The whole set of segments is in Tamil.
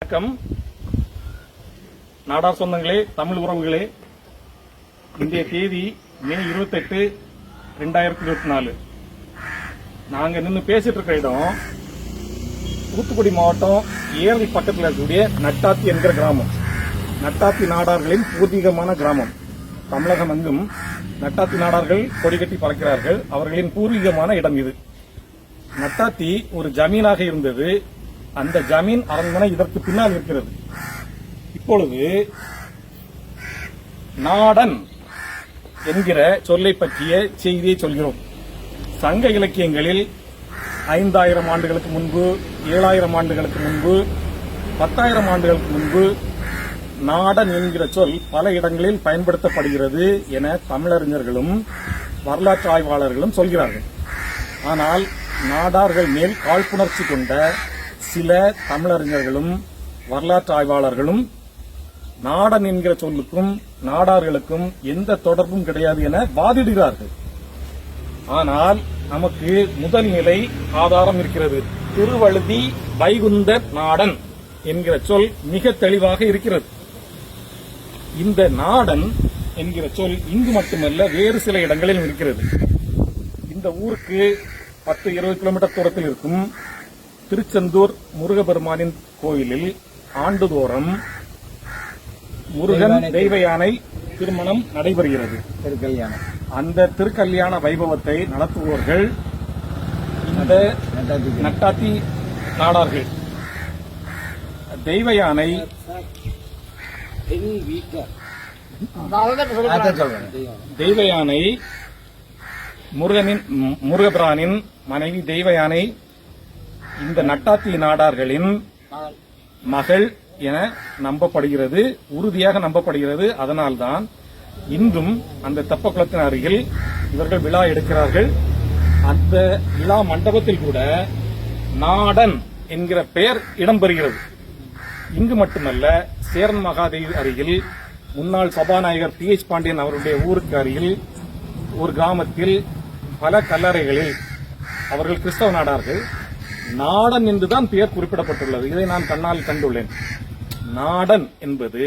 வணக்கம் நாடார் சொந்தங்களே, தமிழ் உறவுகளே. இன்றைய தேதி மே 28, 2024. நாங்க நின்று பேசிட்டு இருக்க இடம் தூத்துக்குடி மாவட்டம் ஏரல் பக்கத்தில் இருக்கக்கூடிய நட்டாத்தி என்கிற கிராமம். நட்டாத்தி நாடார்களின் பூர்வீகமான கிராமம். தமிழகம் எங்கும் நட்டாத்தி நாடார்கள் கொடிகட்டி பறக்கிறார்கள். அவர்களின் பூர்வீகமான இடம் இது. நட்டாத்தி ஒரு ஜமீனாக இருந்தது. அந்த ஜமீன் அரண்மனை இதற்கு பின்னால் இருக்கிறது. இப்பொழுது நாடன் என்கிற சொல்லை பற்றிய செய்தியை சொல்கிறோம். சங்க இலக்கியங்களில் 5000 ஆண்டுகளுக்கு முன்பு, 7000 ஆண்டுகளுக்கு முன்பு, 10,000 ஆண்டுகளுக்கு முன்பு நாடன் என்கிற சொல் பல இடங்களில் பயன்படுத்தப்படுகிறது என தமிழறிஞர்களும் வரலாற்று ஆய்வாளர்களும் சொல்கிறார்கள். ஆனால் நாடார்கள் மேல் காழ்ப்புணர்ச்சி கொண்ட சில தமிழறிஞர்களும் வரலாற்று ஆய்வாளர்களும் நாடன் என்கிற சொல்லுக்கும் நாடார்களுக்கும் எந்த தொடர்பும் கிடையாது என வாதிடுகிறார்கள். ஆனால் நமக்கு முதல் நிலை ஆதாரம் இருக்கிறது. திருவழுதி வைகுந்த நாடன் என்கிற சொல் மிக தெளிவாக இருக்கிறது. இந்த நாடன் என்கிற சொல் இங்கு மட்டுமல்ல, வேறு சில இடங்களிலும் இருக்கிறது. இந்த ஊருக்கு 10-20 கிலோமீட்டர் தூரத்தில் இருக்கும் திருச்செந்தூர் முருகபெருமானின் கோயிலில் ஆண்டுதோறும் முருகன் தெய்வ யானை திருமணம் நடைபெறுகிறது. அந்த திருக்கல்யாண வைபவத்தை நடத்துவோர்கள் இந்த நட்டாத்தி நாடார்கள். தெய்வ யானை முருகபிரானின் மனைவி தெய்வ யானை இந்த நட்டாத்தி நாடார்களின் மகள் என நம்பப்படுகிறது, உறுதியாக நம்பப்படுகிறது. அதனால்தான் இன்றும் அந்த தெப்பக்குளத்தின் அருகில் இவர்கள் விழா எடுக்கிறார்கள். அந்த விழா மண்டபத்தில் கூட நாடன் என்கிற பெயர் இடம்பெறுகிறது. இங்கு மட்டுமல்ல, சேரன் மகாதேவி அருகில் முன்னாள் சபாநாயகர் PH பாண்டியன் அவருடைய ஊருக்கு அருகில் ஒரு கிராமத்தில் பல கல்லறைகளில் அவர்கள் கிறிஸ்தவ நாடார்கள் நாடன் என்றுதான் பெயர் குறிப்பிடப்பட்டுள்ளது. இதை நான் கண்ணால் கண்டுள்ளேன். நாடன் என்பது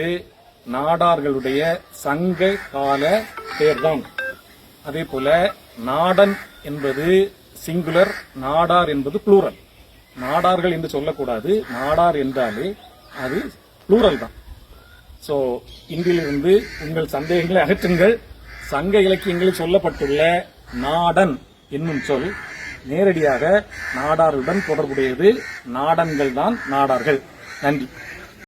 நாடார்களுடைய சங்க கால பெயர்தான். அதே போல நாடன் என்பது சிங்குலர், நாடார் என்பது புளூரல். நாடார்கள் என்று சொல்லக்கூடாது. நாடார் என்றாலே அது புளூரல் தான். சோ இன்றிலிருந்து உங்கள் சந்தேகங்களை அகற்றுங்கள். சங்க இலக்கியங்களில் சொல்லப்பட்டுள்ள நாடன் என்னும் சொல் நேரடியாக நாடாருடன் தொடர்புடையது. நாடன்கள் தான் நாடார்கள். நன்றி.